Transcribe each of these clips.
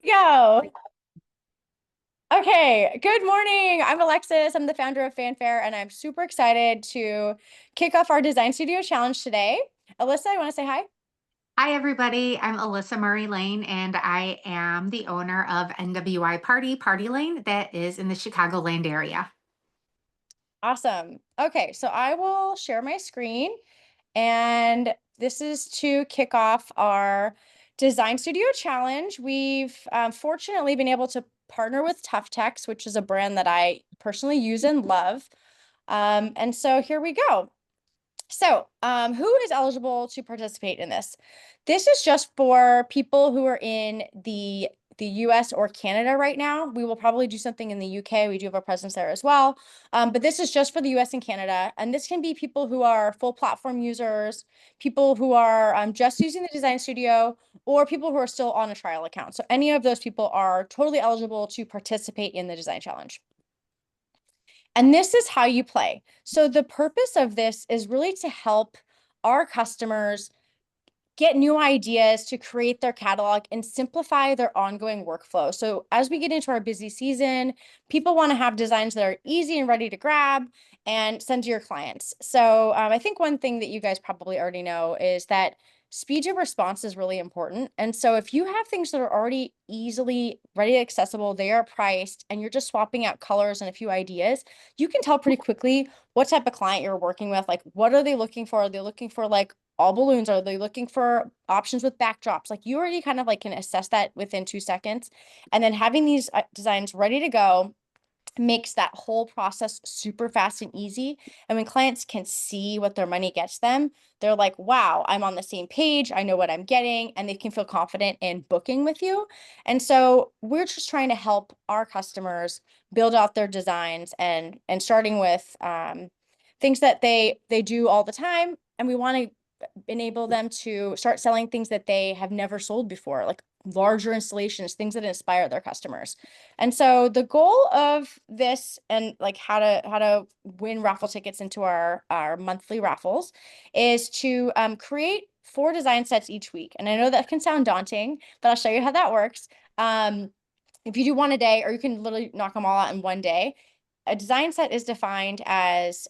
Go. Okay, good morning. I'm Alexis. I'm the founder of Fanfaire, and I'm super excited to kick off our Design Studio Challenge today. Alyssa, you want to say hi? Hi, everybody. I'm Alyssa Murray Lane, and I am the owner of NWI Party Lane that is in the Chicagoland area. Awesome. Okay, so I will share my screen, and this is to kick off our Design Studio Challenge. We've fortunately been able to partner with Tuftex, which is a brand that I personally use and love. And so here we go. So, who is eligible to participate in this? This is just for people who are in the US or Canada right now. We will probably do something in the UK. We do have a presence there as well. But this is just for the US and Canada. And this can be people who are full platform users, people who are just using the Design Studio, or people who are still on a trial account. So any of those people are totally eligible to participate in the Design Challenge. And this is how you play. So the purpose of this is really to help our customers get new ideas to create their catalog and simplify their ongoing workflow. So as we get into our busy season, people want to have designs that are easy and ready to grab and send to your clients. So I think one thing that you guys probably already know is that speed to response is really important. And so if you have things that are already easily ready accessible, they are priced, and you're just swapping out colors and a few ideas, you can tell pretty quickly what type of client you're working with. Like, what are they looking for? Are they looking for like all balloons? Are they looking for options with backdrops? Like, you already kind of like can assess that within 2 seconds. And then having these designs ready to go makes that whole process super fast and easy. And when clients can see what their money gets them, they're like, wow, I'm on the same page. I know what I'm getting, and they can feel confident in booking with you. And so we're just trying to help our customers build out their designs and starting with things that they do all the time. And we want to enable them to start selling things that they have never sold before, like larger installations, things that inspire their customers. And so the goal of this, and like how to win raffle tickets into our monthly raffles, is to create 4 design sets each week. And I know that can sound daunting, but I'll show you how that works. Um, if you do one a day, or you can literally knock them all out in one day, a design set is defined as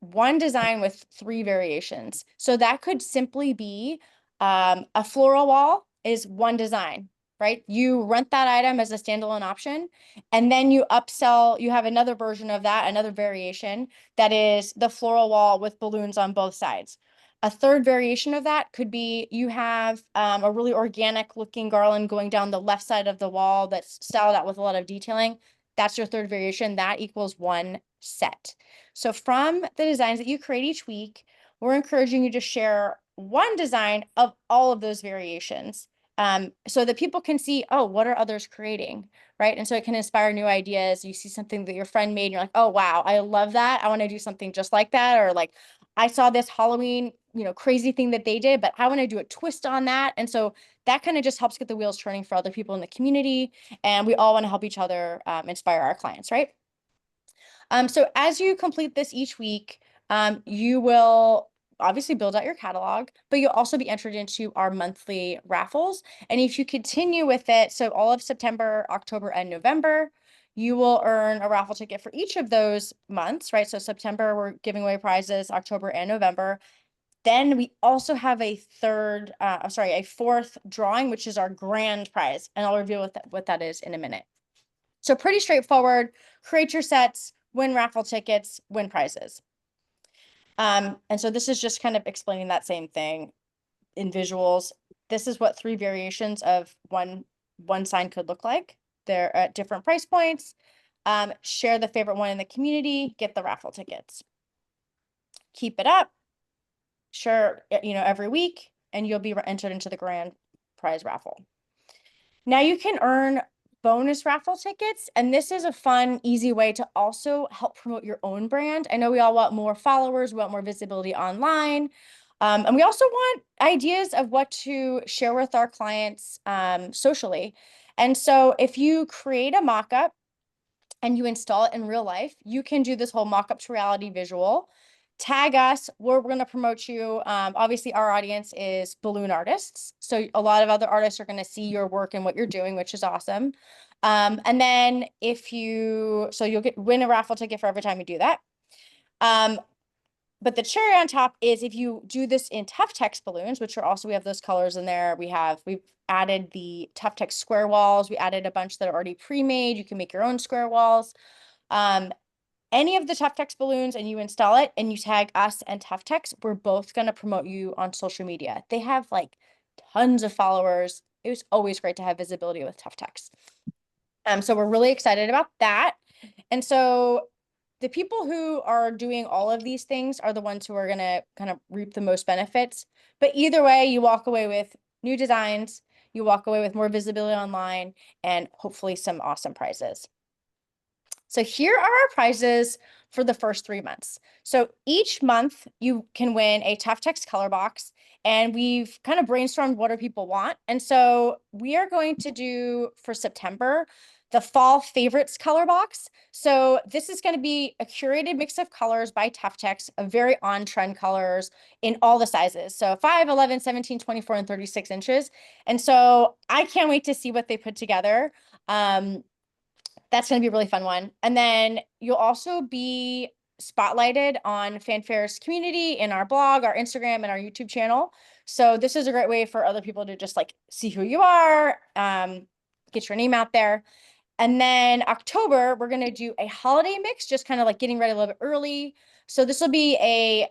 one design with 3 variations. So that could simply be a floral wall is one design, right? You rent that item as a standalone option, and then you upsell, you have another version of that, another variation that is the floral wall with balloons on both sides. A third variation of that could be you have a really organic looking garland going down the left side of the wall that's styled out with a lot of detailing. That's your third variation. That equals one set. So from the designs that you create each week, we're encouraging you to share one design of all of those variations, so that people can see, oh, what are others creating, right? And so it can inspire new ideas. You see something that your friend made, and you're like, oh, wow, I love that. I want to do something just like that. Or like, I saw this Halloween, crazy thing that they did, but I want to do a twist on that. And so that kind of just helps get the wheels turning for other people in the community. And we all want to help each other inspire our clients, right? So as you complete this each week, you will obviously build out your catalog, but you'll also be entered into our monthly raffles. And if you continue with it, so all of September, October, and November, you will earn a raffle ticket for each of those months, right? So September, we're giving away prizes, October and November. Then we also have a fourth drawing, which is our grand prize. And I'll reveal what that is in a minute. So pretty straightforward. Create your sets, win raffle tickets, win prizes. And so this is just kind of explaining that same thing in visuals. This is what 3 variations of one sign could look like. They're at different price points. Share the favorite one in the community, get the raffle tickets. Keep it up. Sure, every week, and you'll be entered into the grand prize raffle. Now you can earn bonus raffle tickets, and this is a fun, easy way to also help promote your own brand. I know we all want more followers, we want more visibility online, and we also want ideas of what to share with our clients socially. And so if you create a mock-up and you install it in real life, you can do this whole mock-up to reality visual. tag us. We're going to promote you. Obviously, our audience is balloon artists. So a lot of other artists are going to see your work and what you're doing, which is awesome. And then so you'll win a raffle ticket for every time you do that. But the cherry on top is if you do this in Tuftex balloons, which are also, we have those colors in there. We've added the Tuftex square walls. We added a bunch that are already pre-made. You can make your own square walls. Any of the Tuftex balloons and you install it and you tag us and Tuftex, we're both going to promote you on social media. They have like tons of followers. It was always great to have visibility with Tuftex. So we're really excited about that. And so the people who are doing all of these things are the ones who are going to kind of reap the most benefits. But either way, you walk away with new designs, you walk away with more visibility online, and hopefully some awesome prizes. So here are our prizes for the first 3 months. So each month you can win a Tuftex color box, and we've kind of brainstormed what do people want. And so we are going to do for September the fall favorites color box. So this is going to be a curated mix of colors by Tuftex, of very on-trend colors in all the sizes. So 5, 11, 17, 24, and 36 inches. And so I can't wait to see what they put together. That's going to be a really fun one. And then you'll also be spotlighted on Fanfaire's community, in our blog, our Instagram, and our YouTube channel. So this is a great way for other people to just like see who you are, get your name out there. And then October, we're going to do a holiday mix, just kind of like getting ready a little bit early. So this will be a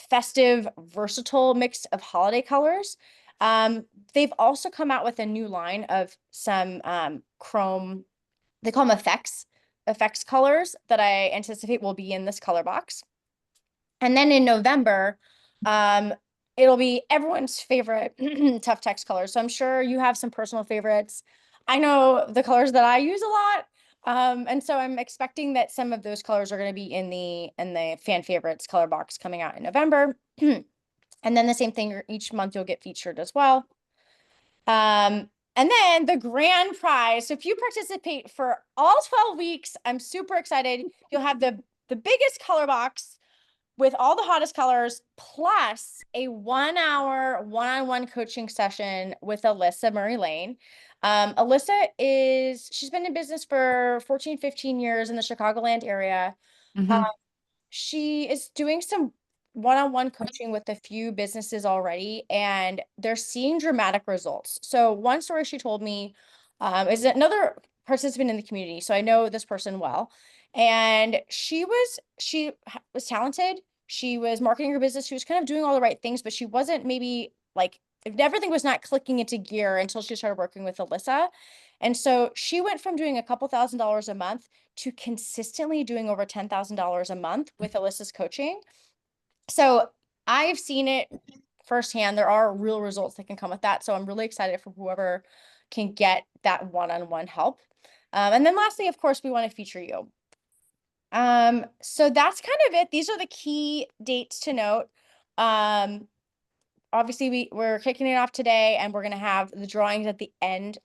festive, versatile mix of holiday colors. They've also come out with a new line of some chrome, they call them effects colors that I anticipate will be in this color box. And then in November, it'll be everyone's favorite Tuftex colors. So I'm sure you have some personal favorites. I know the colors that I use a lot. And so I'm expecting that some of those colors are going to be in the fan favorites color box coming out in November. And then the same thing, each month you'll get featured as well. And then the grand prize. So if you participate for all 12 weeks, I'm super excited. You'll have the biggest color box with all the hottest colors, plus a 1-hour one-on-one coaching session with Alyssa Murray Lane. Alyssa she's been in business for 14, 15 years in the Chicagoland area. She is doing some one-on-one coaching with a few businesses already, and they're seeing dramatic results. So one story she told me is another participant in the community. So I know this person well. And she was talented. She was marketing her business. She was kind of doing all the right things, but she wasn't maybe like, everything was not clicking into gear until she started working with Alyssa. And so she went from doing a couple $1,000s a month to consistently doing over $10,000 a month with Alyssa's coaching. So I've seen it firsthand. There are real results that can come with that. So I'm really excited for whoever can get that one-on-one help. And then lastly, of course, we want to feature you. So that's kind of it. These are the key dates to note. Obviously we're kicking it off today, and we're going to have the drawings at the end.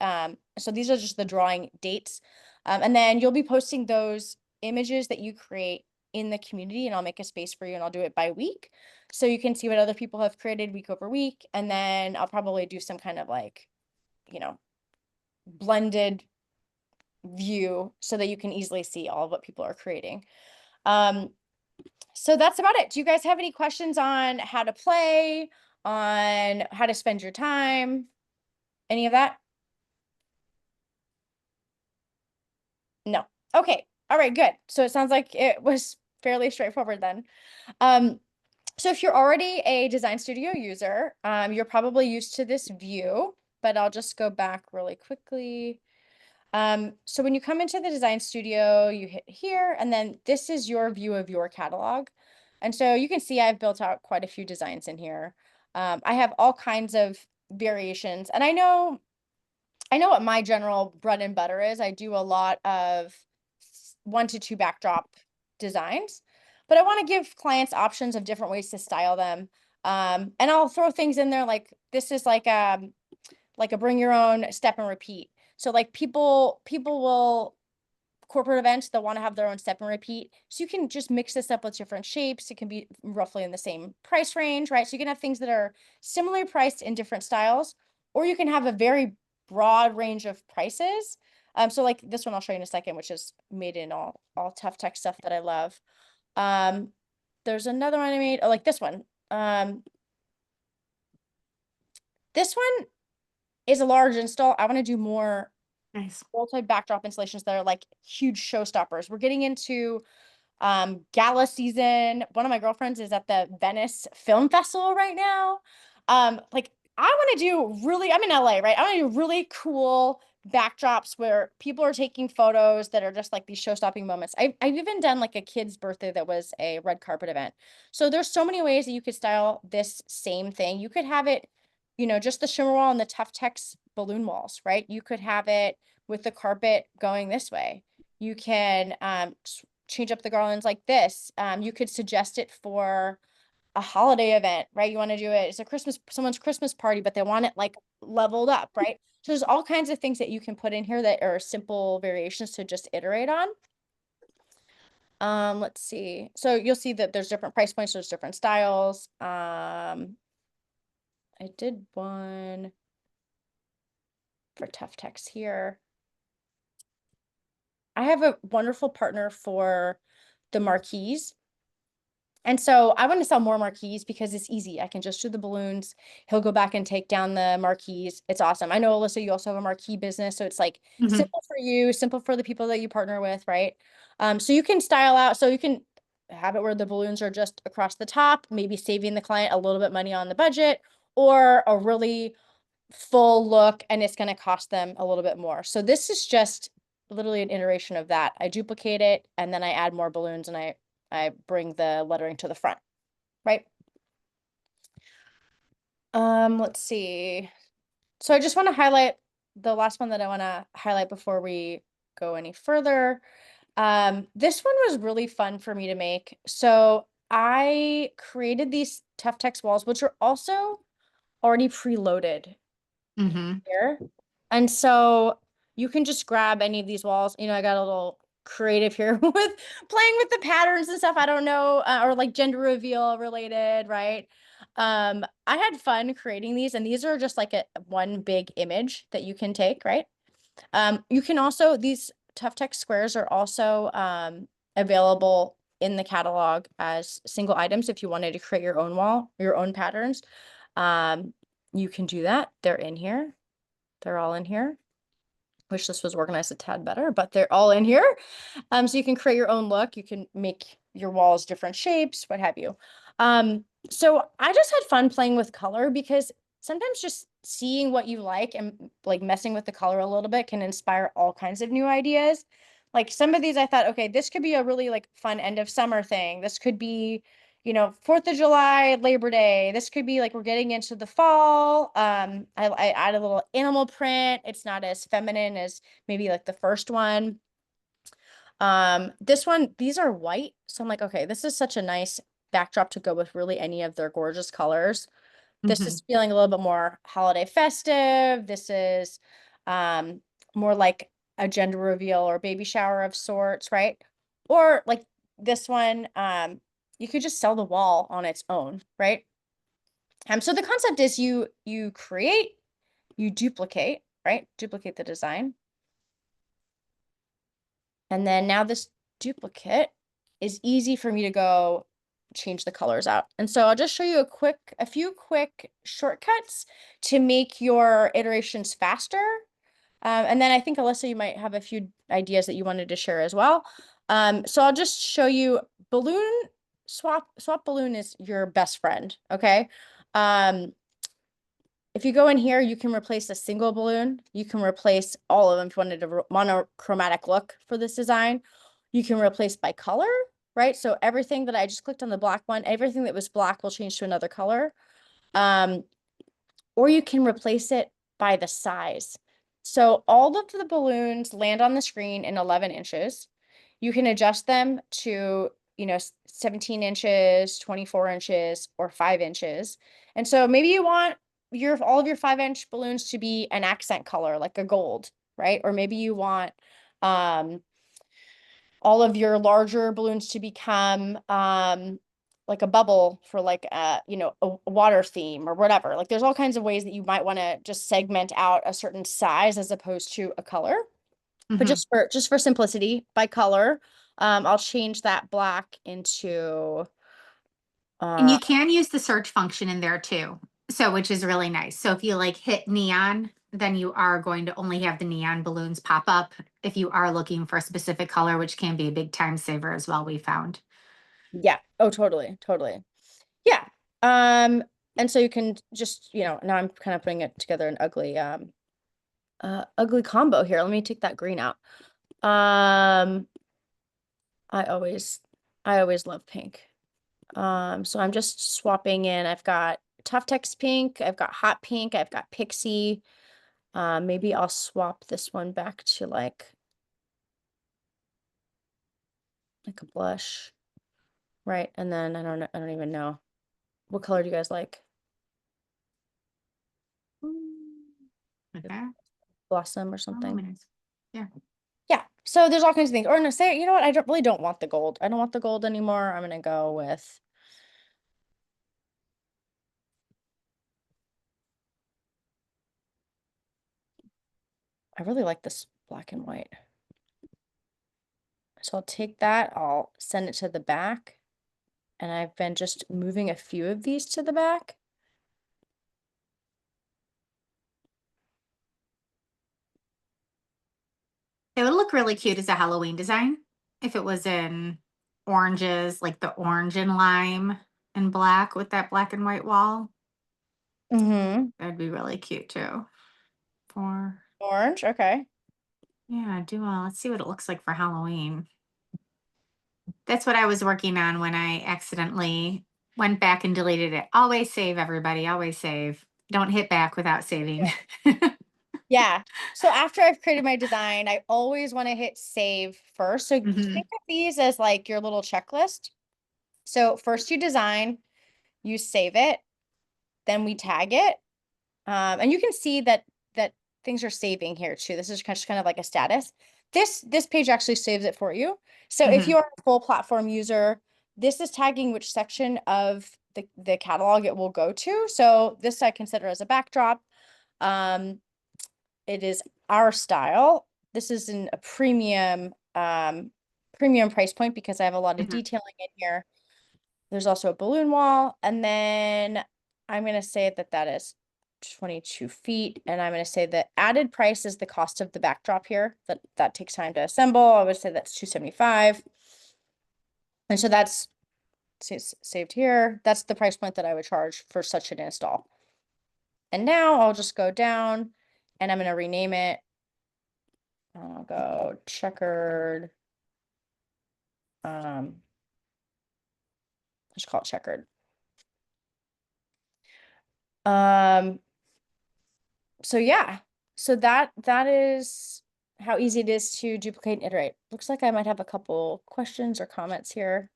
So these are just the drawing dates. And then you'll be posting those images that you create in the community, and I'll make a space for you, and I'll do it by week. So you can see what other people have created week over week. And then I'll probably do some kind of like, blended view so that you can easily see all of what people are creating. So that's about it. Do you guys have any questions on how to play, on how to spend your time, any of that? No. Okay. All right, good. So it sounds like it was fairly straightforward then. So if you're already a Design Studio user, you're probably used to this view, but I'll just go back really quickly. So when you come into the Design Studio, you hit here, and then this is your view of your catalog. And so you can see I've built out quite a few designs in here. I have all kinds of variations, and I know what my general bread and butter is. I do a lot of 1 to 2 backdrop designs, but I want to give clients options of different ways to style them. And I'll throw things in there like this is like a bring your own step and repeat. So like people will corporate events, they'll want to have their own step and repeat. So you can just mix this up with different shapes. It can be roughly in the same price range, right? So you can have things that are similarly priced in different styles, or you can have a very broad range of prices. So like this one I'll show you in a second, which is made in all Tuftex stuff that I love. There's another one I made, oh, like this one. This one is a large install. I want to do more Nice. multi-backdrop installations that are like huge showstoppers. We're getting into gala season. One of my girlfriends is at the Venice Film Festival right now. Like I want to do really, I'm in LA, right? I want to do really cool backdrops where people are taking photos that are just like these show-stopping moments. I've even done like a kid's birthday that was a red carpet event. So there's so many ways that you could style this same thing. You could have it, just the shimmer wall and the Tuftex balloon walls, right? You could have it with the carpet going this way. You can change up the garlands like this. You could suggest it for a holiday event, right? You want to do it, it's a someone's Christmas party, but they want it like leveled up, right? So there's all kinds of things that you can put in here that are simple variations to just iterate on. Let's see. So you'll see that there's different price points, there's different styles. I did one for Tuftex here. I have a wonderful partner for the marquees. And so I want to sell more marquees because it's easy. I can just do the balloons. He'll go back and take down the marquees. It's awesome. I know, Alyssa, you also have a marquee business. So it's like Mhm. simple for you, simple for the people that you partner with, right? So you can style out, so you can have it where the balloons are just across the top, maybe saving the client a little bit money on the budget, or a really full look and it's going to cost them a little bit more. So this is just literally an iteration of that. I duplicate it and then I add more balloons and I bring the lettering to the front, right? Let's see. So I just want to highlight the last one that I want to highlight before we go any further. This one was really fun for me to make. So I created these Tuftex walls, which are also already preloaded Mhm. here. And so you can just grab any of these walls. I got a little creative here with playing with the patterns and stuff. I don't know, or like gender reveal related, right? I had fun creating these, and these are just like one big image that you can take, right? You can also, these Tuftex squares are also available in the catalog as single items if you wanted to create your own wall, your own patterns. You can do that. They're in here. They're all in here. Wish this was organized a tad better, but they're all in here. So you can create your own look. You can make your walls different shapes, what have you. So I just had fun playing with color because sometimes just seeing what you like and like messing with the color a little bit can inspire all kinds of new ideas. Like some of these I thought, okay, this could be a really like fun end of summer thing. This could be 4th of July, Labor Day. This could be like we're getting into the fall. I add a little animal print. It's not as feminine as maybe like the first one. This one, these are white. So I'm like, okay, this is such a nice backdrop to go with really any of their gorgeous colors. This Mhm. is feeling a little bit more holiday festive. This is more like a gender reveal or baby shower of sorts, right? Or like this one, you could just sell the wall on its own, right? So the concept is you create, you duplicate, right? Duplicate the design. And then now this duplicate is easy for me to go change the colors out. And so I'll just show you a few quick shortcuts to make your iterations faster. And then I think, Alyssa, you might have a few ideas that you wanted to share as well. So I'll just show you balloon swap balloon is your best friend. Okay. If you go in here, you can replace a single balloon. You can replace all of them if you wanted a monochromatic look for this design. You can replace by color, right? So everything that I just clicked on the black one, everything that was black will change to another color. Or you can replace it by the size. So all of the balloons land on the screen in 11 inches. You can adjust them to, 17 inches, 24 inches, or 5 inches. And so maybe you want all of your 5-inch balloons to be an accent color, like a gold, right? Or maybe you want all of your larger balloons to become like a bubble for like a water theme or whatever. Like there's all kinds of ways that you might want to just segment out a certain size as opposed to a color. But Hmm. just for simplicity, by color, I'll change that black into And uh you can use the search function in there too. So, which is really nice. So if you like hit neon, then you are going to only have the neon balloons pop up if you are looking for a specific color, which can be a big time saver as well, we found. yeah. Oh, totally, totally. Yeah. And so you can just, now I'm kind of putting it together an ugly combo here. Let me take that green out. Um, I always I always love pink. So I'm just swapping in. I've got Tuftex pink, I've got hot pink, I've got pixie. Maybe I'll swap this one back to like a blush, right? And then I don't even know. What color do you guys like? Okay. Blossom or Oh, something? luminous. Yeah. Yeah. So there's all kinds of things. Or no, say, you know what? I don't want the gold. I don't want the gold anymore. I'm gonna go with I really like this black and white. So I'll take that, I'll send it to the back, and I've been just moving a few of these to the back. It would look really cute as a Halloween design if it was in oranges, like the orange and lime and black with that black and white wall. Mm-hmm. That'd be really cute too. For Orange, okay. yeah, do let's see what it looks like for Halloween. That's what I was working on when I accidentally went back and deleted it. Always save, everybody. Always save. Don't hit back without saving. Yeah. So after I've created my design, I always want to hit save first. So Hmm. think of these as like your little checklist. So first you design, you save it, then we tag it. And you can see that things are saving here too. This is just kind of like a status. This page actually saves it for you. So if Hmm. you are a full platform user, this is tagging which section of the catalog it will go to. So this I consider as a backdrop. Um, it is our style. This is in a premium price point because I have a lot of Hmm. detailing in here. There's also a balloon wall, and then I'm going to say that is 22 feet, and I'm going to say the added price is the cost of the backdrop here. That takes time to assemble. I would say that's 275. And so that's saved here. That's the price point that I would charge for such an install. And now I'll just go down and I'm going to rename it. I'll go checkered. Let's call it checkered. Um, so yeah, so that is how easy it is to duplicate and iterate. Looks like I might have a couple questions or comments here.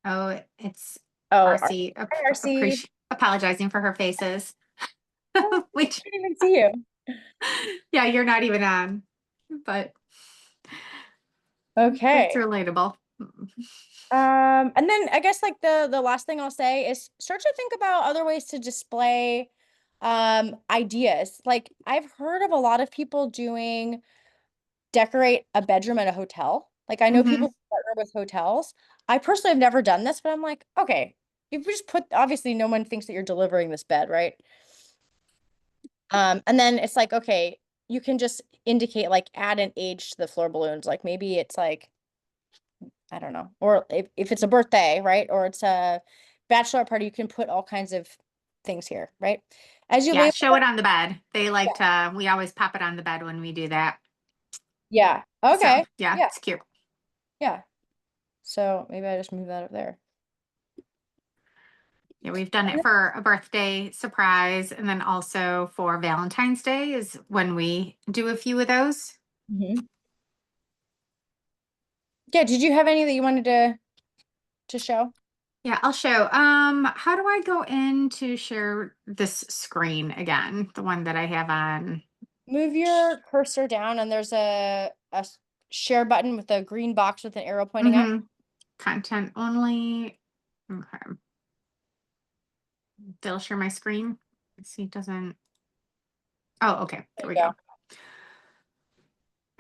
Oh, it's Oh, RC hi, RC. apologizing for her faces. Oh, Which, I didn't even see you. yeah, you're not even on, but that's Okay. relatable. And then I guess like the last thing I'll say is start to think about other ways to display ideas. Like I've heard of a lot of people doing decorate a bedroom at a hotel. Like I know people Hmm. who partner with hotels. I personally have never done this, but I'm like, okay, if you just put obviously no one thinks that you're delivering this bed, right? And then it's like, okay, you can just indicate like add an age to the floor balloons. Like maybe it's like, I don't know, or if it's a birthday, right? Or it's a bachelor party, you can put all kinds of things here, right? As you Yeah, label show them, it on the bed. They yeah. like to, we always pop it on the bed when we do that. Yeah. So Okay. yeah, Yeah. it's cute. Yeah. So maybe I just move that up there. Yeah, we've done it for a birthday surprise, and then also for Valentine's Day is when we do a few of those. Mhm. Yeah, did you have any that you wanted to show? Yeah, I'll show. How do I go in to share this screen again? The one that I have on. Move your cursor down and there's share button with a green box with an arrow pointing up. Content only. Okay. They'll share my screen. Let's see, it doesn't. Oh, okay. There we go.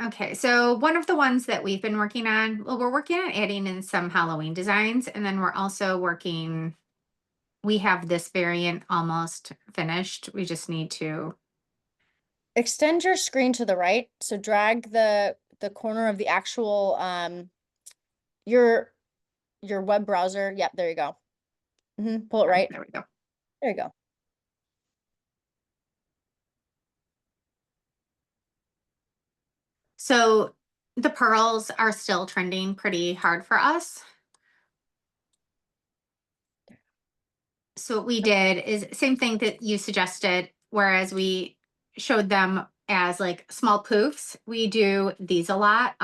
Okay, so one of the ones that we've been working on, well, we're working on adding in some Halloween designs, and then we're also working, we have this variant almost finished. We just need to Extend your screen to the right. So drag the corner of the actual your web browser. Yep, there you go. Pull it right. There we go. There you go. So the pearls are still trending pretty hard for us. So what we did is same thing that you suggested, whereas we showed them as like small poofs. We do these a lot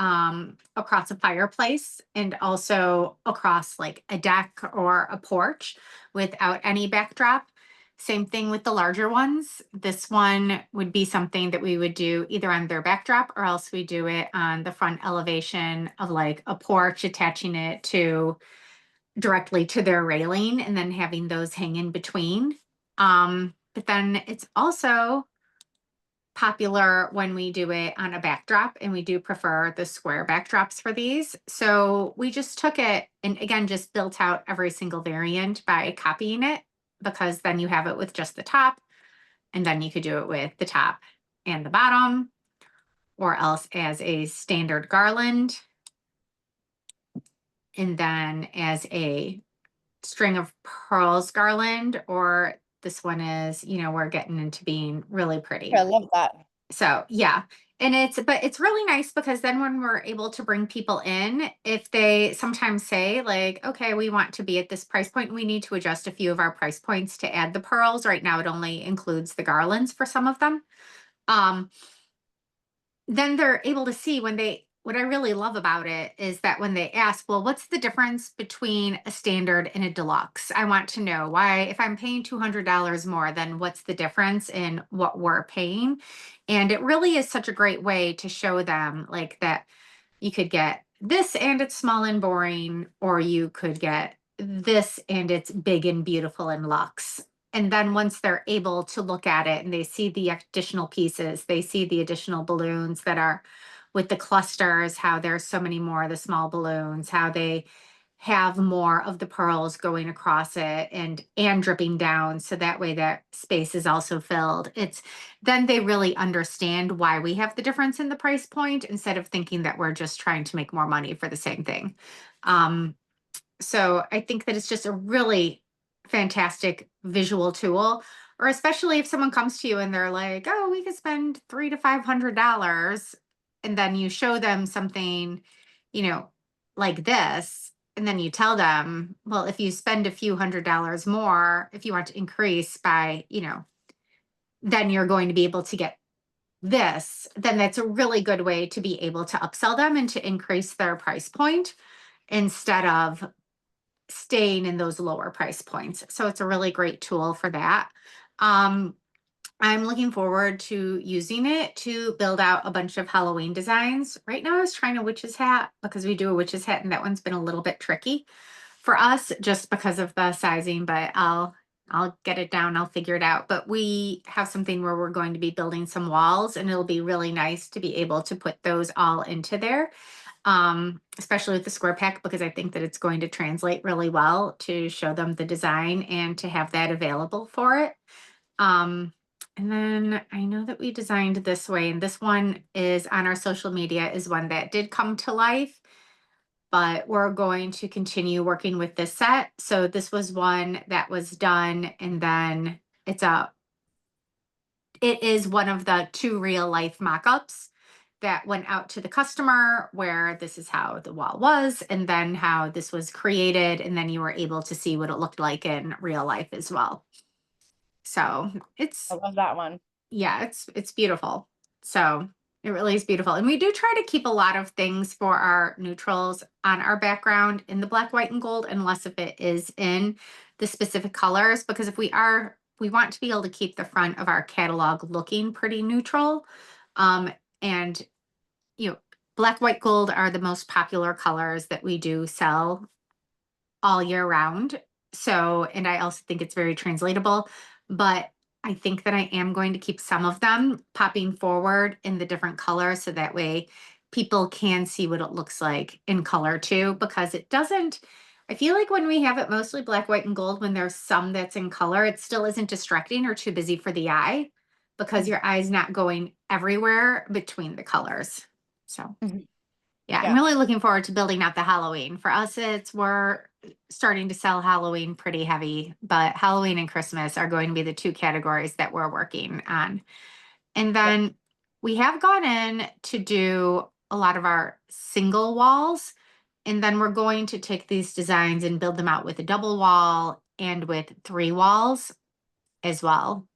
across a fireplace and also across like a deck or a porch without any backdrop. Same thing with the larger ones. This one would be something that we would do either on their backdrop or else we do it on the front elevation of like a porch, attaching it to directly to their railing and then having those hang in between. But then it's also popular when we do it on a backdrop, and we do prefer the square backdrops for these. So we just took it and again, just built out every single variant by copying it, because then you have it with just the top, and then you could do it with the top and the bottom, or else as a standard garland, and then as a string of pearls garland, or this one is, we're getting into being really pretty. I love that. So yeah. But it's really nice because then when we're able to bring people in, if they sometimes say like, okay, we want to be at this price point, we need to adjust a few of our price points to add the pearls. Right now, it only includes the garlands for some of them. Then they're able to see what I really love about it is that when they ask, well, what's the difference between a standard and a deluxe? I want to know why, if I'm paying $200 more, then what's the difference in what we're paying? And it really is such a great way to show them like that you could get this and it's small and boring, or you could get this and it's big and beautiful and luxe. And then once they're able to look at it and they see the additional pieces, they see the additional balloons that are with the clusters, how there's so many more of the small balloons, how they have more of the pearls going across it and dripping down, so that way that space is also filled. It's then they really understand why we have the difference in the price point, instead of thinking that we're just trying to make more money for the same thing. So I think that it's just a really fantastic visual tool, or especially if someone comes to you and they're like, oh, we could spend $300 to $500, and then you show them something, like this, and then you tell them, well, if you spend a few $100s more, if you want to increase by, then you're going to be able to get this, then that's a really good way to be able to upsell them and to increase their price point instead of staying in those lower price points. So it's a really great tool for that. I'm looking forward to using it to build out a bunch of Halloween designs. Right now I was trying a witch's hat because we do a witch's hat, and that one's been a little bit tricky for us just because of the sizing, but I'll get it down. I'll figure it out. But we have something where we're going to be building some walls, and it'll be really nice to be able to put those all into there. Especially with the square pack, because I think that it's going to translate really well to show them the design and to have that available for it. And then I know that we designed this way, and this one is on our social media, is one that did come to life, but we're going to continue working with this set. So this was one that was done, and then it is one of the 2 real life mock-ups that went out to the customer, where this is how the wall was, and then how this was created, and then you were able to see what it looked like in real life as well. So I love that one. yeah, it's beautiful. So it really is beautiful. And we do try to keep a lot of things for our neutrals on our background in the black, white, and gold, unless if it is in the specific colors, because if we want to be able to keep the front of our catalog looking pretty neutral. And black, white, gold are the most popular colors that we do sell all year round. So, and I also think it's very translatable, but I think that I am going to keep some of them popping forward in the different colors so that way people can see what it looks like in color too, because it doesn't, I feel like when we have it mostly black, white, and gold, when there's some that's in color, it still isn't distracting or too busy for the eye because your eye's not going everywhere between the colors. So. Mhm. Yeah, I'm Yeah. really looking forward to building out the Halloween. For us, we're starting to sell Halloween pretty heavy, but Halloween and Christmas are going to be the two categories that we're working on. And Yeah. then we have gone in to do a lot of our single walls. And then we're going to take these designs and build them out with a double wall and with 3 walls as well.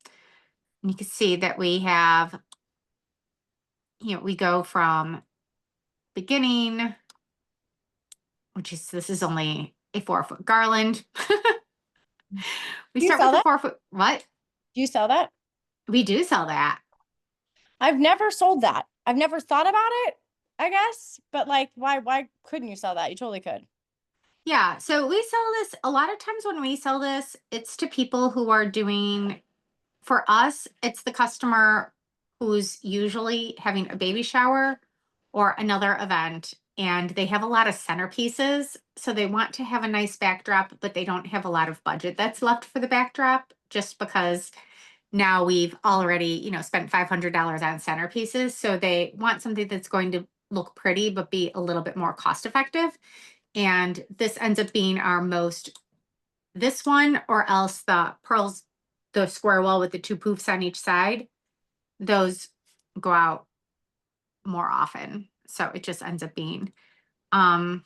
And you can see that we have, we go from beginning, which is, this is only a 4-foot garland. We Do you start sell with a that? 4-foot, what? Do you sell that? We do sell that. I've never sold that. I've never thought about it, I guess, but like, why couldn't you sell that? You totally could. Yeah. So we sell this a lot of times when we sell this, it's to people who are doing, for us, it's the customer who's usually having a baby shower or another event, and they have a lot of centerpieces. So they want to have a nice backdrop, but they don't have a lot of budget that's left for the backdrop just because now we've already, spent $500 on centerpieces. So they want something that's going to look pretty, but be a little bit more cost effective. And this ends up being our most, this one, or else the pearls, the square wall with the 2 poofs on each side, those go out more often. So it just ends up being, um,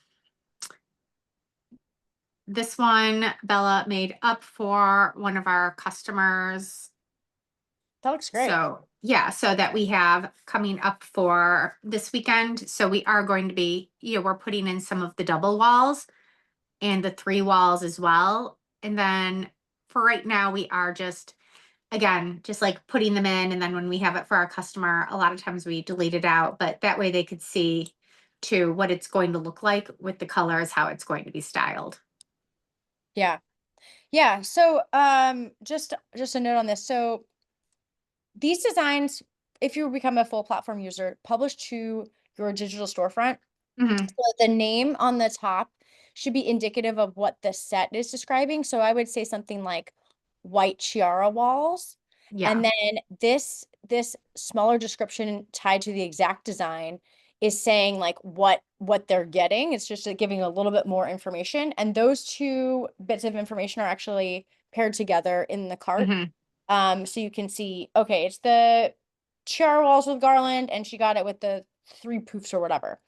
this one Bella made up for one of our customers. That looks great. So yeah, so that we have coming up for this weekend. So we are going to be, we're putting in some of the double walls and the 3 walls as well. And then for right now, we are just, again, just like putting them in. And then when we have it for our customer, a lot of times we delete it out, but that way they could see to what it's going to look like with the colors, how it's going to be styled. Yeah. Yeah. So, just a note on this. So these designs, if you become a full platform user, publish to your digital storefront. Hmm. So the name on the top should be indicative of what the set is describing. So I would say something like white tiara walls. And Yeah. then this smaller description tied to the exact design is saying like what they're getting. It's just giving a little bit more information. And those two bits of information are actually paired together in the cart. Hmm. So you can see, okay, it's the tiara walls with garland, and she got it with the 3 poofs or whatever.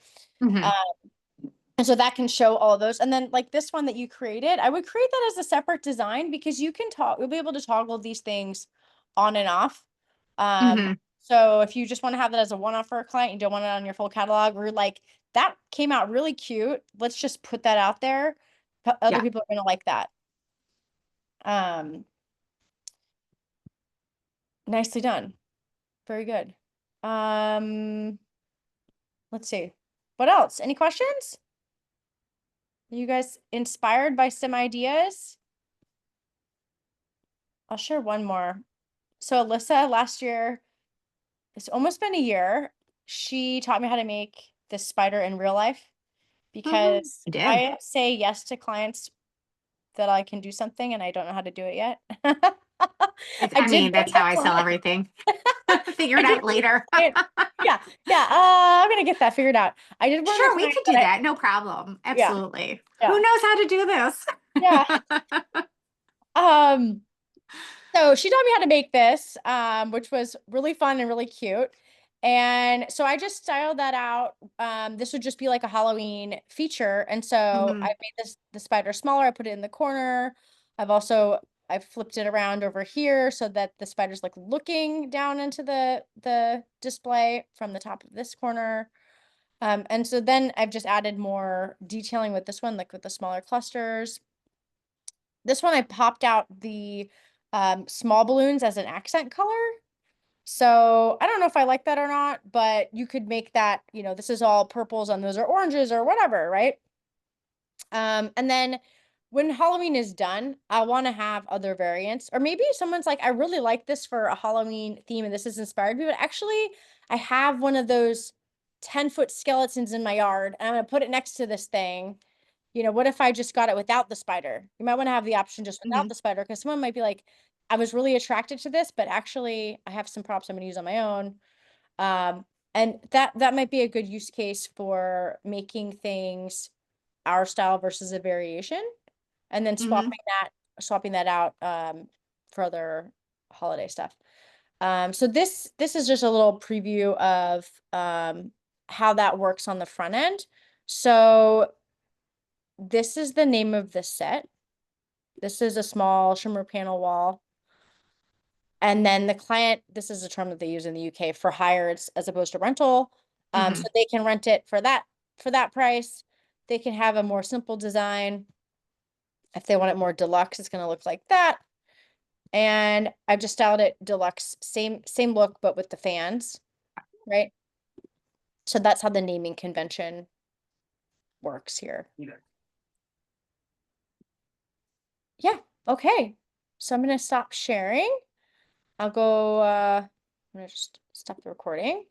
Hmm. Um, and so that can show all of those. And then like this one that you created, I would create that as a separate design because you'll be able to toggle these things on and off. Um, Hmm. so if you just want to have that as a one-off for a client, you don't want it on your full catalog, or like that came out really cute, let's just put that out there. Other Yeah. people are gonna like that. Um, Nicely done. Very good. Um, let's see. What else? Any questions? Are you guys inspired by some ideas? I'll share one more. So Alyssa last year, it's almost been a year. She taught me how to make this spider in real life Hmm. because I did. I say yes to clients that I can do something and I don't know how to do it yet. I I did mean, one that's how I sell client. everything. Figure I it did out one later. client. Yeah, yeah. I'm gonna get that figured out. I did one of the Sure, we clients could that do that. No problem. yeah, Absolutely. Who yeah, knows how to do this? yeah. Um, So she taught me how to make this, which was really fun and really cute. And so I just styled that out. This would just be like a Halloween feature. And so I Hmm. made the spider smaller. I put it in the corner. I flipped it around over here so that the spider's like looking down into the display from the top of this corner. And so then I've just added more detailing with this one, like with the smaller clusters. This one I popped out the small balloons as an accent color. So I don't know if I like that or not, but you could make that, this is all purples and those are oranges or whatever, right? And then when Halloween is done, I want to have other variants. Or maybe someone's like, I really like this for a Halloween theme and this has inspired me, but actually I have one of those 10-foot skeletons in my yard and I'm gonna put it next to this thing. What if I just got it without the spider? You might want to have the option just without Mhm. the spider because someone might be like, I was really attracted to this, but actually I have some props I'm gonna use on my own. Um, and that might be a good use case for making things our style versus a variation, and then Mhm. swapping that out for other holiday stuff. So this is just a little preview of how that works on the front end. So this is the name of the set. This is a small shimmer panel wall. And then the client, this is a term that they use in the UK for hire as opposed to rental. So Mhm. they can rent it for that price. They can have a more simple design. If they want it more deluxe, it's going to look like that. And I've just styled it deluxe, same look, but with the fans, right? So that's how the naming convention works here. Yeah. Okay. So I'm going to stop sharing. I'll go, I'm going to just stop the recording.